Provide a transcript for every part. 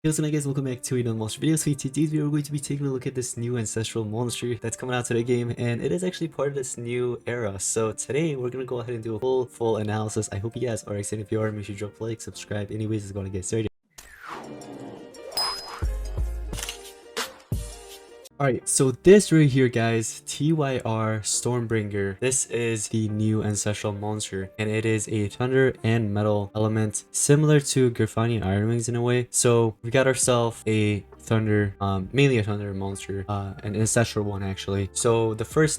Yo, so guys, welcome back to another monster video. So today's video we're going to be taking a look at this new ancestral monster that's coming out to the game, and it is actually part of this new era. So today we're gonna go ahead and do a full analysis. I hope you guys are excited. If you are, make sure you drop a like, subscribe. Anyways, it's gonna get started. Alright, so this right here, guys, Tyr Stormbringer. This is the new ancestral monster, and it is a thunder and metal element, similar to Grifani Iron Wings in a way. So we got ourselves a thunder, mainly a thunder monster, an ancestral one actually. So the first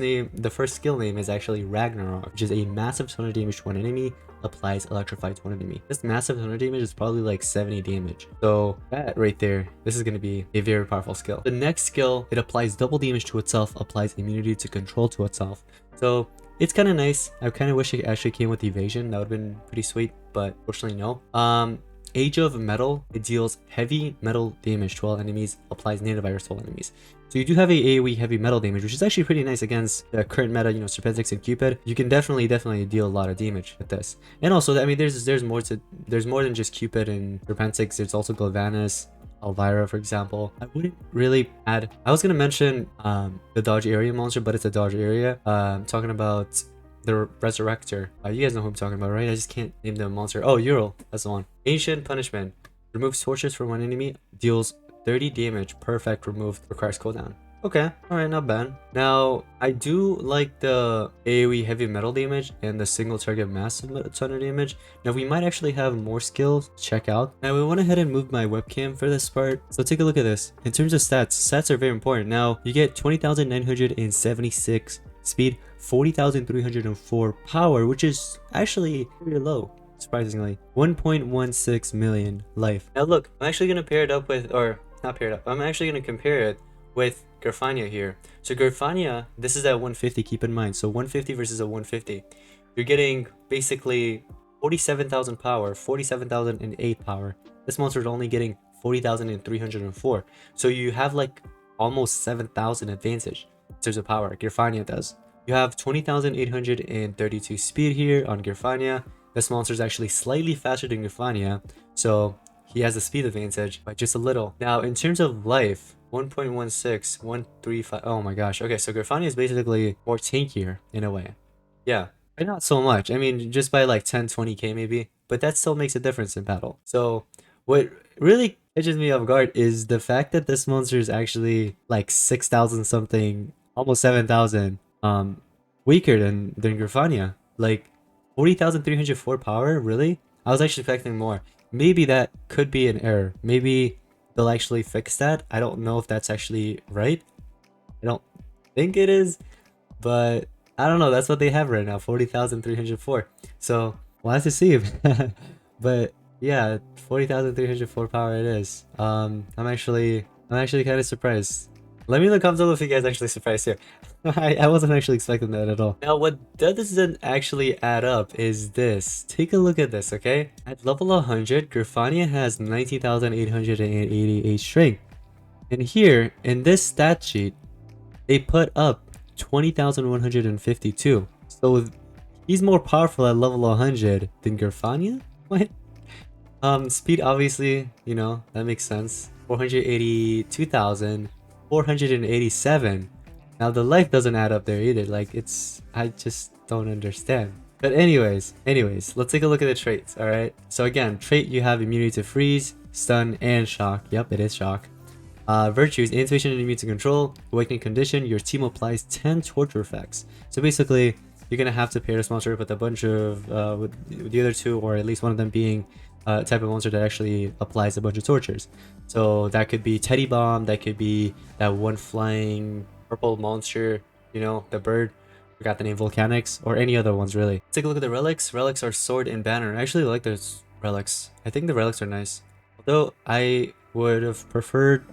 skill name is actually Ragnarok, which is a massive thunder damage to one enemy. Applies electrified to one enemy. This massive thunder damage is probably like 70 damage. So that right there, this is going to be a very powerful skill. The next skill, it applies double damage to itself, applies immunity to control to itself. So it's kind of nice. I kind of wish it actually came with evasion. That would have been pretty sweet, but fortunately no. Age of Metal, it deals heavy metal damage to all enemies, applies native virus to all enemies. So you do have a AoE heavy metal damage, which is actually pretty nice against the current meta, you know, Serpentix and Cupid. You can definitely deal a lot of damage with this. And also, I mean, there's more than just Cupid and Serpentix. There's also Galvanus, Elvira, for example. I wouldn't really add. I was gonna mention the dodge area monster, but it's a dodge area. I'm talking about the Resurrector. You guys know who I'm talking about, right? I just can't name the monster. Oh, Ural, that's the one. Ancient Punishment. Removes torches from one enemy. Deals 30 damage. Perfect. Removed. Requires cooldown. Okay. Alright, not bad. Now, I do like the AoE heavy metal damage and the single target massive thunder damage. Now, we might actually have more skills to check out. Now, we went ahead and moved my webcam for this part. So take a look at this. In terms of stats are very important. Now, you get 20,976 speed, 40,304 power, which is actually pretty low, surprisingly. 1.16 million life. Now look, I'm actually going to pair it up with, or not pair it up, I'm actually going to compare it with Grifania here. So Grifania, this is at 150, keep in mind. So 150 versus a 150. You're getting basically 47,000 power, 47,008 power. This monster is only getting 40,304. So you have like almost 7,000 advantage in terms of power. Grifania does. You have 20,832 speed here on Grifania. This monster is actually slightly faster than Grifania, so he has a speed advantage by just a little. Now, in terms of life, 1.16, 135. Oh my gosh. Okay, so Grifania is basically more tankier in a way. Yeah, but not so much. I mean, just by like 10, 20k maybe, but that still makes a difference in battle. So what really catches me off guard is the fact that this monster is actually like 6,000 something, almost 7,000 weaker than Grifania. Like 40,304 power, really? I was actually expecting more. Maybe that could be an error. Maybe they'll actually fix that. I don't know if that's actually right. I don't think it is, but I don't know. That's what they have right now, 40,304. So we'll have to see. But yeah, 40,304 power it is. I'm actually kind of surprised. Let me know in the comments below if you guys actually surprised here. I wasn't actually expecting that at all. Now, what doesn't actually add up is this. Take a look at this, okay? At level 100, Grifania has 19,888 strength. And here, in this stat sheet, they put up 20,152. So he's more powerful at level 100 than Grifania? What? Speed, obviously, you know, that makes sense. 482,487. Now the life doesn't add up there either. Like I just don't understand. But anyways, let's take a look at the traits. All right. So again, trait, you have immunity to freeze, stun, and shock. Yep, it is shock. Virtues, anticipation and immune to control. Awakening condition, your team applies 10 torture effects. So basically, you're gonna have to pair this monster with a bunch of with the other two, or at least one of them being a type of monster that actually applies a bunch of tortures. So that could be Teddy Bomb, that could be that one flying purple monster, you know, the bird. Forgot the name, Volcanics, or any other ones really. Let's take a look at the relics. Relics are sword and banner. I actually like those relics. I think the relics are nice. Although I would have preferred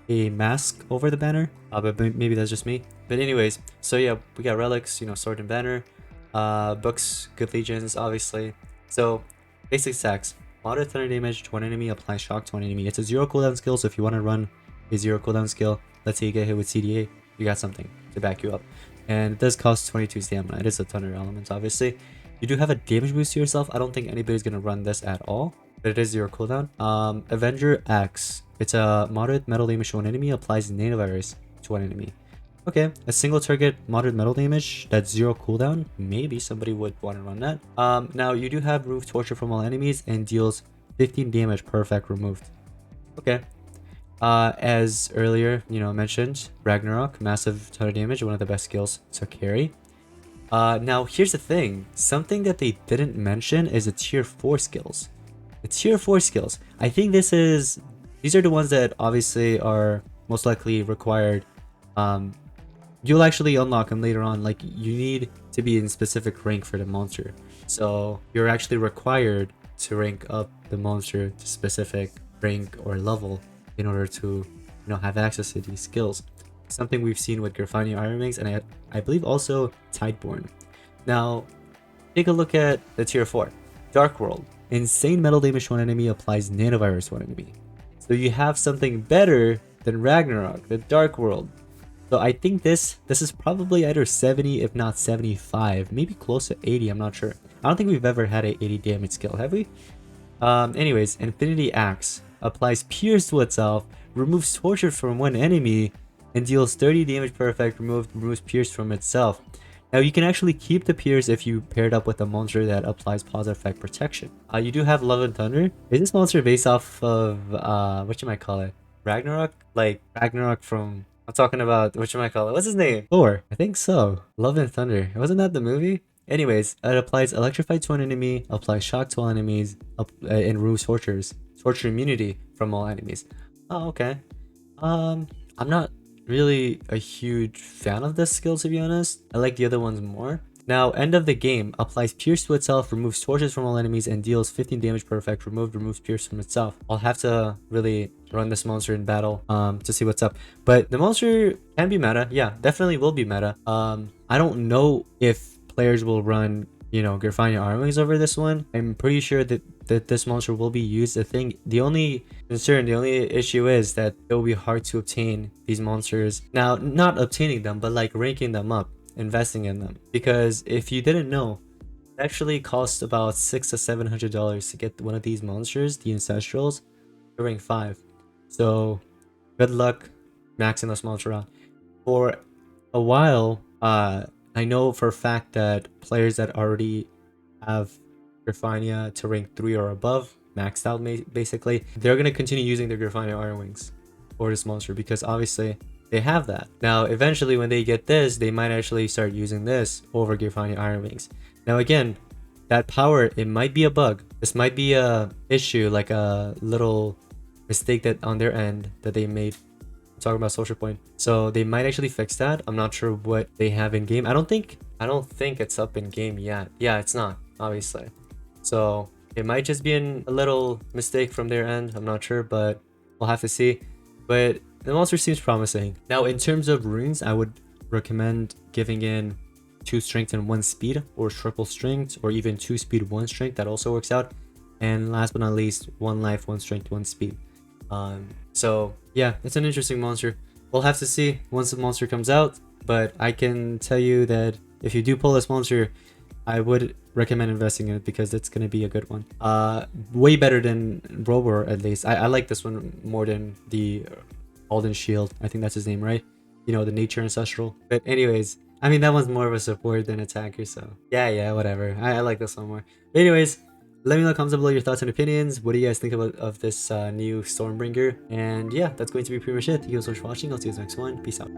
a mask over the banner, but maybe that's just me. But anyways, so yeah, we got relics, you know, sword and banner, books, good legions, obviously. So basic stacks: moderate thunder damage to one enemy, apply shock to one enemy. It's a 0 cooldown skill, so if you want to run a 0 cooldown skill, let's say you get hit with CDA, you got something to back you up. And it does cost 22 stamina. It is a thunder element, obviously. You do have a damage boost to yourself. I don't think anybody's gonna run this at all, but it is 0 cooldown. Avenger Axe. It's a moderate metal damage to one enemy, applies nanovirus to one enemy. Okay, a single target moderate metal damage, that's 0 cooldown. Maybe somebody would want to run that. Now you do have remove torture from all enemies and deals 15 damage per effect removed. Okay. As earlier, mentioned, Ragnarok, massive ton of damage, one of the best skills to carry. Now here's the thing. Something that they didn't mention is the tier 4 skills. The tier 4 skills. I think these are the ones that obviously are most likely required. You'll actually unlock them later on. Like, you need to be in specific rank for the monster. So you're actually required to rank up the monster to specific rank or level in order to, have access to these skills. Something we've seen with Grafani Iron Wings, and I believe also Tideborn. Now, take a look at the tier 4. Dark World. Insane metal damage to one enemy, applies nanovirus to one enemy. So you have something better than Ragnarok, the Dark World. So I think this is probably either 70, if not 75, maybe close to 80, I'm not sure. I don't think we've ever had a 80 damage skill, have we? Anyways, Infinity Axe applies pierce to itself, removes torture from one enemy, and deals 30 damage per effect removed, removes pierce from itself. Now you can actually keep the pierce if you pair it up with a monster that applies positive effect protection. You do have Love and Thunder. Is this monster based off of what you might call it? Ragnarok? Like Ragnarok from, I'm talking about, what you might call it? What's his name? Thor. I think so. Love and Thunder. Wasn't that the movie? Anyways, it applies electrify to an enemy, applies shock to all enemies, and removes torture immunity from all enemies. Oh, okay. I'm not really a huge fan of this skill, to be honest. I like the other ones more. Now, end of the game, applies pierce to itself, removes torches from all enemies, and deals 15 damage per effect removed, removes pierce from itself. I'll have to really run this monster in battle to see what's up. But the monster can be meta. Yeah, definitely will be meta. I don't know if players will run, Grafani Iron Wings over this one. I'm pretty sure that this monster will be used. The only issue is that it will be hard to obtain these monsters. Now, not obtaining them, but like ranking them up, investing in them. Because if you didn't know, it actually costs about $600 to $700 to get one of these monsters, the Ancestrals, to rank 5. So, good luck maxing this monster out. For a while, I know for a fact that players that already have Grafania to rank 3 or above, maxed out basically, they're going to continue using their Grafania Iron Wings for this monster because obviously they have that. Now, eventually when they get this, they might actually start using this over Grafania Iron Wings. Now again, that power, it might be a bug. This might be a issue, like a little mistake that on their end that they made. Talking about social point, so they might actually fix that. I'm not sure what they have in game. I don't think it's up in game yet. Yeah, it's not, obviously, so it might just be a little mistake from their end. I'm not sure, but we'll have to see. But the monster seems promising. Now, in terms of runes, I would recommend giving in 2 strength and 1 speed, or triple strength, or even 2 speed 1 strength. That also works out. And last but not least, 1 life, 1 strength, 1 speed. So yeah, it's an interesting monster. We'll have to see once the monster comes out, but I can tell you that if you do pull this monster, I would recommend investing in it because it's going to be a good one. Way better than Rover, at least. I like this one more than the Alden Shield. I think that's his name, right? The nature ancestral. But anyways, I mean, that one's more of a support than attacker, so yeah, whatever. I like this one more. But anyways, let me know in the comments below your thoughts and opinions. What do you guys think of this new Stormbringer? And yeah, that's going to be pretty much it. Thank you so much for watching. I'll see you guys next one. Peace out.